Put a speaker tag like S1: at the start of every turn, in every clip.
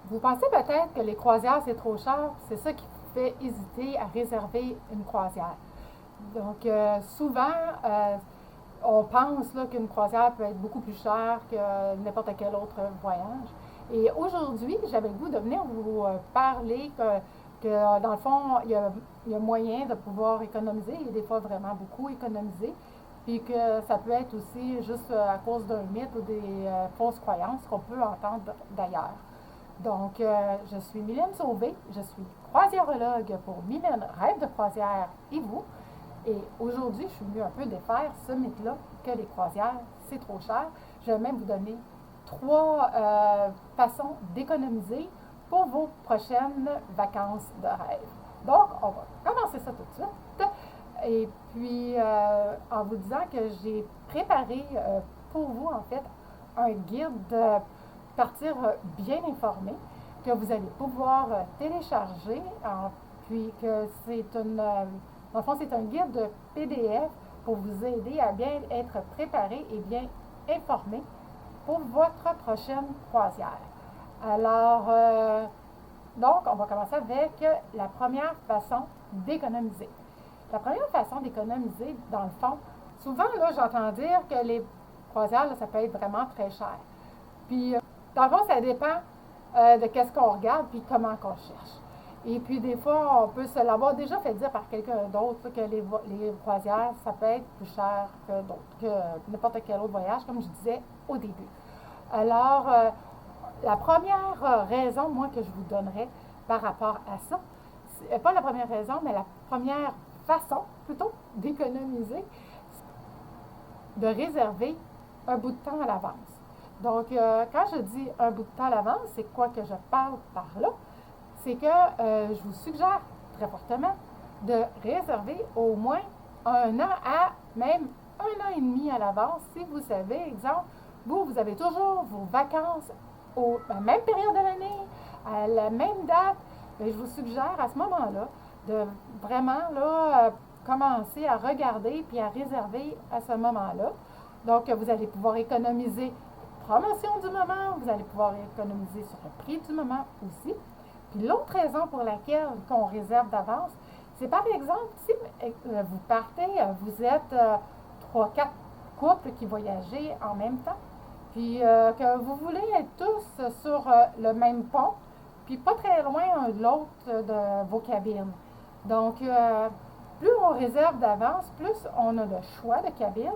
S1: Vous pensez peut-être que les croisières, c'est trop cher. C'est ça qui fait hésiter à réserver une croisière. Donc, souvent, on pense là, qu'une croisière peut être beaucoup plus chère que n'importe quel autre voyage. Et aujourd'hui, j'avais le goût de venir vous parler que, dans le fond, il y a moyen de pouvoir économiser, et des fois vraiment beaucoup économiser, puis que ça peut être aussi juste à cause d'un mythe ou des fausses croyances qu'on peut entendre d'ailleurs. Donc, je suis Mylène Sauvé, je suis croisiérologue pour Mylène Rêve de croisière et vous. Et aujourd'hui, je suis venue un peu défaire ce mythe-là que les croisières, c'est trop cher. Je vais même vous donner trois façons d'économiser pour vos prochaines vacances de rêve. Donc, on va commencer ça tout de suite. Et puis, en vous disant que j'ai préparé pour vous, en fait, un guide de partir bien informé que vous allez pouvoir télécharger, puis que c'est une, dans le fond, c'est un guide de PDF pour vous aider à bien être préparé et bien informé pour votre prochaine croisière. Alors, donc, on va commencer avec la première façon d'économiser. La première façon d'économiser, dans le fond, souvent, là, j'entends dire que les croisières, là, ça peut être vraiment très cher. Puis, dans le fond, ça dépend de qu'est-ce qu'on regarde puis comment qu'on cherche. Et puis, des fois, on peut se l'avoir déjà fait dire par quelqu'un d'autre que les croisières, ça peut être plus cher que d'autres, que n'importe quel autre voyage, comme je disais au début. Alors, la première raison, moi, que je vous donnerais par rapport à ça, pas la première raison, mais la première façon, plutôt, d'économiser, de réserver un bout de temps à l'avance. Donc, quand je dis un bout de temps à l'avance, c'est quoi que je parle par là? C'est que je vous suggère très fortement de réserver au moins un an à même un an et demi à l'avance. Si vous savez, exemple, vous avez toujours vos vacances à la même période de l'année, à la même date, bien, je vous suggère à ce moment-là de vraiment là, commencer à regarder puis à réserver à ce moment-là. Donc, vous allez pouvoir économiser promotion du moment, vous allez pouvoir économiser sur le prix du moment aussi. Puis l'autre raison pour laquelle on réserve d'avance, c'est par exemple, si vous partez, vous êtes 3-4 couples qui voyagent en même temps, puis que vous voulez être tous sur le même pont, puis pas très loin un de l'autre de vos cabines. Donc, plus on réserve d'avance, plus on a le choix de cabine.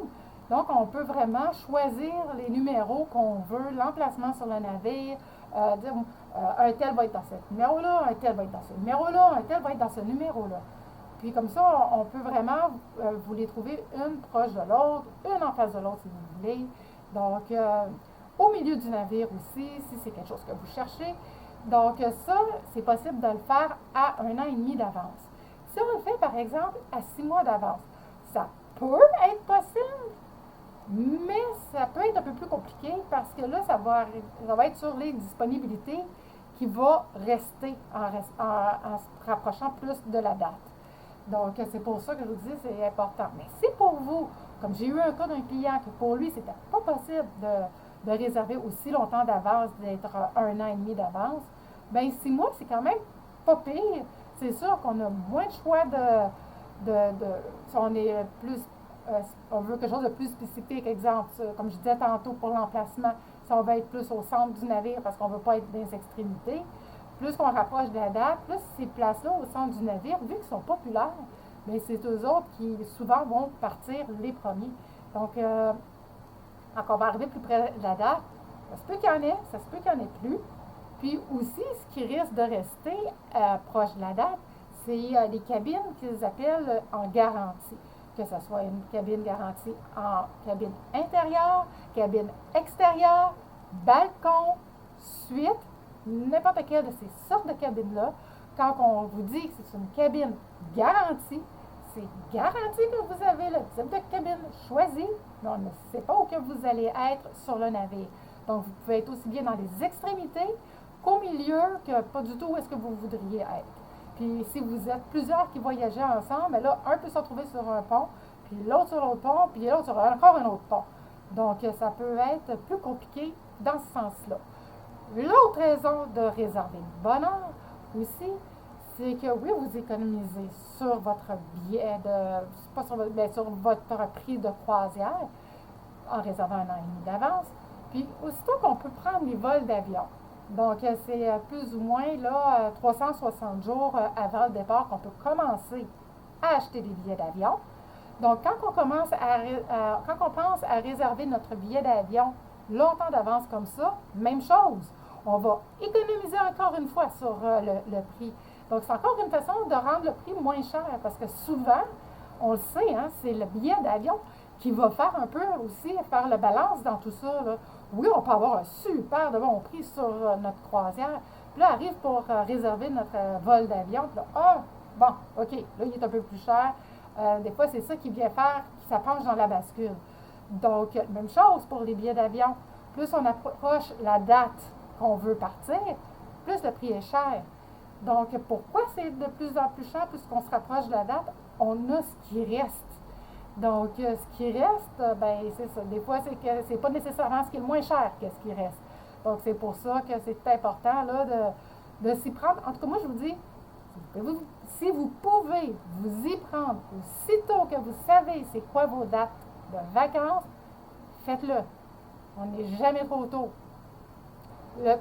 S1: Donc, on peut vraiment choisir les numéros qu'on veut, l'emplacement sur le navire, dire un tel va être dans ce numéro-là, un tel va être dans ce numéro-là, un tel va être dans ce numéro-là. Puis comme ça, on peut vraiment vous les trouver une proche de l'autre, une en face de l'autre si vous voulez. Donc, au milieu du navire aussi, si c'est quelque chose que vous cherchez. Donc, ça, c'est possible de le faire à un an et demi d'avance. Si on le fait, par exemple, à 6 mois d'avance, ça peut être possible, mais ça peut être un peu plus compliqué parce que là, ça va être sur les disponibilités qui va rester en se rapprochant plus de la date. Donc, c'est pour ça que je vous dis c'est important. Mais si pour vous, comme j'ai eu un cas d'un client que pour lui, c'était pas possible de réserver aussi longtemps d'avance, d'être un an et demi d'avance, bien 6 mois, c'est quand même pas pire. C'est sûr qu'on a moins de choix si on est plus on veut quelque chose de plus spécifique, exemple, comme je disais tantôt pour l'emplacement, si on veut être plus au centre du navire parce qu'on ne veut pas être dans les extrémités, plus qu'on rapproche de la date, plus ces places-là au centre du navire, vu qu'ils sont populaires, bien, c'est eux autres qui souvent vont partir les premiers. Donc, quand on va arriver plus près de la date, ça se peut qu'il y en ait, ça se peut qu'il n'y en ait plus. Puis aussi, ce qui risque de rester proche de la date, c'est les cabines qu'ils appellent en garantie. Que ce soit une cabine garantie en cabine intérieure, cabine extérieure, balcon, suite, n'importe quelle de ces sortes de cabines-là, quand on vous dit que c'est une cabine garantie, c'est garanti que vous avez le type de cabine choisi, mais on ne sait pas où que vous allez être sur le navire. Donc, vous pouvez être aussi bien dans les extrémités qu'au milieu, que pas du tout où est-ce que vous voudriez être. Puis si vous êtes plusieurs qui voyagez ensemble, là, un peut se retrouver sur un pont, puis l'autre sur l'autre pont, puis l'autre sur encore un autre pont. Donc, ça peut être plus compliqué dans ce sens-là. L'autre raison de réserver le bonheur aussi, c'est que oui, vous économisez sur votre billet pas sur votre, sur votre prix de croisière en réservant un an et demi d'avance. Puis aussitôt qu'on peut prendre les vols d'avion. Donc, c'est plus ou moins là, 360 jours avant le départ qu'on peut commencer à acheter des billets d'avion. Donc, quand on pense à réserver notre billet d'avion longtemps d'avance comme ça, même chose. On va économiser encore une fois sur le prix. Donc, c'est encore une façon de rendre le prix moins cher parce que souvent, on le sait, hein, c'est le billet d'avion qui va faire un peu aussi, faire la balance dans tout ça. Là. Oui, on peut avoir un super de bon prix sur notre croisière. Puis là, arrive pour réserver notre vol d'avion. Puis là, bon, OK, là, il est un peu plus cher. Des fois, c'est ça qui vient faire, qui s'approche dans la bascule. Donc, même chose pour les billets d'avion. Plus on approche la date qu'on veut partir, plus le prix est cher. Donc, pourquoi c'est de plus en plus cher puisqu'on se rapproche de la date? On a ce qui reste. Donc, ce qui reste, ben c'est ça. Des fois, c'est que c'est pas nécessairement ce qui est le moins cher que ce qui reste. Donc, c'est pour ça que c'est important là, de s'y prendre. En tout cas, moi, je vous dis, si vous pouvez vous y prendre aussitôt que vous savez c'est quoi vos dates de vacances, faites-le. On n'est jamais trop tôt.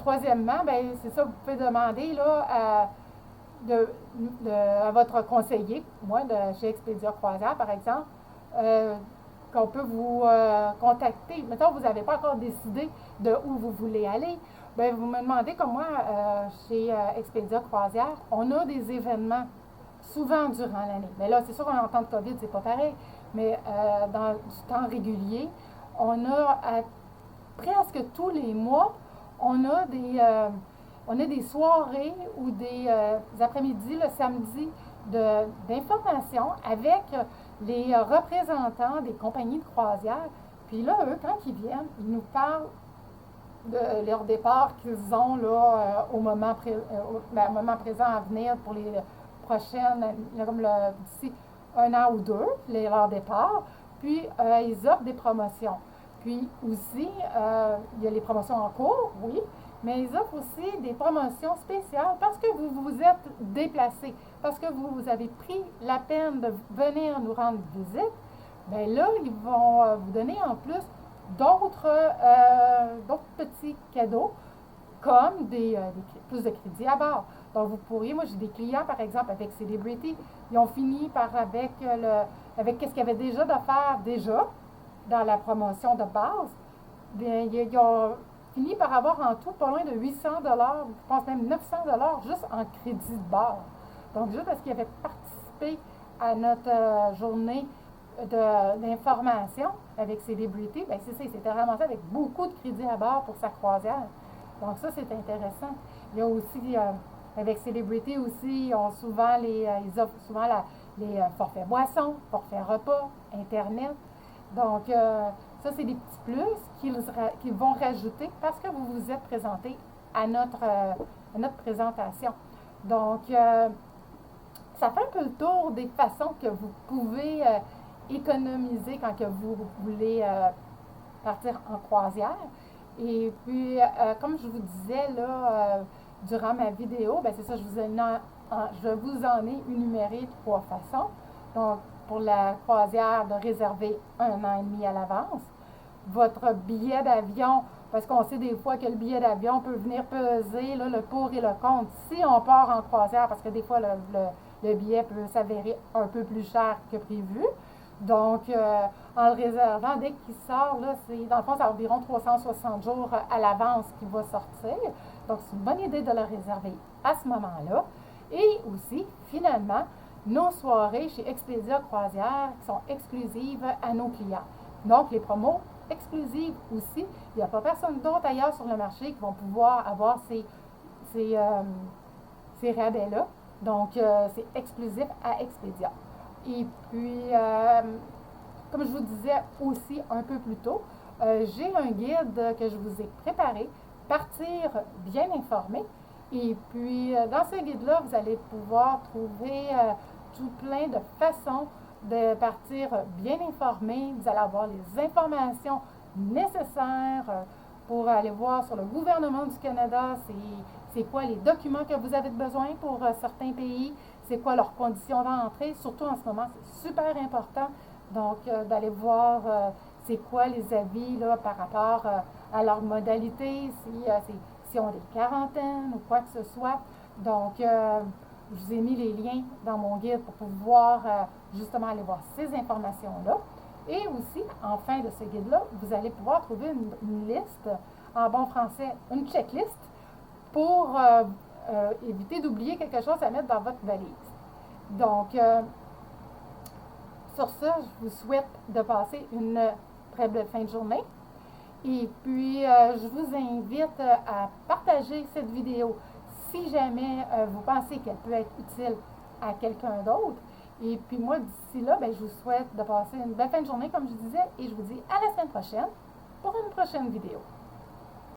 S1: Troisièmement, ben, c'est ça, vous pouvez demander là, à votre conseiller, moi, chez Expedia Croisière, par exemple, qu'on peut vous contacter. Mettons, vous n'avez pas encore décidé de où vous voulez aller. Bien, vous me demandez, comme moi, chez Expedia Croisière, on a des événements souvent durant l'année. Mais là, c'est sûr, en temps de COVID, c'est pas pareil. Mais dans du temps régulier, on a presque tous les mois, on a des soirées ou des après-midi, le samedi, d'informations avec les représentants des compagnies de croisière. Puis là, eux, quand ils viennent, ils nous parlent de leur départ qu'ils ont là, au moment présent à venir pour les prochaines, comme d'ici un an ou deux, leur départ. Puis, ils offrent des promotions. Puis aussi, il y a les promotions en cours, oui, mais ils offrent aussi des promotions spéciales parce que vous vous êtes déplacé, parce que vous avez pris la peine de venir nous rendre visite. Bien là, ils vont vous donner en plus d'autres petits cadeaux, comme plus de crédits à bord. Donc, vous pourriez, moi j'ai des clients, par exemple, avec Celebrity, ils ont fini avec ce qu'il y avait déjà d'offert déjà dans la promotion de base. Bien, ils ont fini par avoir en tout pas loin de 800 je pense même 900 juste en crédit de bord. Donc, juste parce qu'ils avaient participé à notre journée d'information avec Celebrity, bien c'est ça, il s'était ramassé avec beaucoup de crédits à bord pour sa croisière. Donc ça, c'est intéressant. Il y a aussi, avec Celebrity aussi, ils offrent souvent les forfaits boissons, forfaits repas, Internet. Donc, ça, c'est des petits plus qu'ils vont rajouter parce que vous vous êtes présenté à notre présentation. Donc, ça fait un peu le tour des façons que vous pouvez économiser quand que vous voulez partir en croisière. Et puis, comme je vous disais là, durant ma vidéo, ben c'est ça, je vous en ai énuméré 3 façons. Donc, pour la croisière, de réserver un an et demi à l'avance. Votre billet d'avion, parce qu'on sait des fois que le billet d'avion peut venir peser là, le pour et le contre si on part en croisière, parce que des fois, le billet peut s'avérer un peu plus cher que prévu. Donc, en le réservant, dès qu'il sort, là, dans le fond, c'est environ 360 jours à l'avance qu'il va sortir. Donc, c'est une bonne idée de le réserver à ce moment-là. Et aussi, finalement, nos soirées chez Expedia Croisière qui sont exclusives à nos clients. Donc, les promos exclusives aussi. Il n'y a pas personne d'autre ailleurs sur le marché qui vont pouvoir avoir ces rabais-là. Donc, c'est exclusif à Expedia. Et puis, comme je vous disais aussi un peu plus tôt, j'ai un guide que je vous ai préparé, Partir bien informé. Et puis, dans ce guide-là, vous allez pouvoir trouver tout plein de façons de partir bien informé. Vous allez avoir les informations nécessaires pour aller voir sur le gouvernement du Canada, c'est quoi les documents que vous avez besoin pour certains pays, c'est quoi leurs conditions d'entrée, surtout en ce moment, c'est super important. Donc, d'aller voir c'est quoi les avis là, par rapport à leurs modalités, si on des quarantaines ou quoi que ce soit. Donc, je vous ai mis les liens dans mon guide pour pouvoir justement aller voir ces informations-là. Et aussi, en fin de ce guide-là, vous allez pouvoir trouver une liste, en bon français, une checklist pour éviter d'oublier quelque chose à mettre dans votre valise. Donc, sur ça, je vous souhaite de passer une très belle fin de journée. Et puis, je vous invite à partager cette vidéo si jamais vous pensez qu'elle peut être utile à quelqu'un d'autre. Et puis moi, d'ici là, je vous souhaite de passer une belle fin de journée, comme je disais, et je vous dis à la semaine prochaine pour une prochaine vidéo.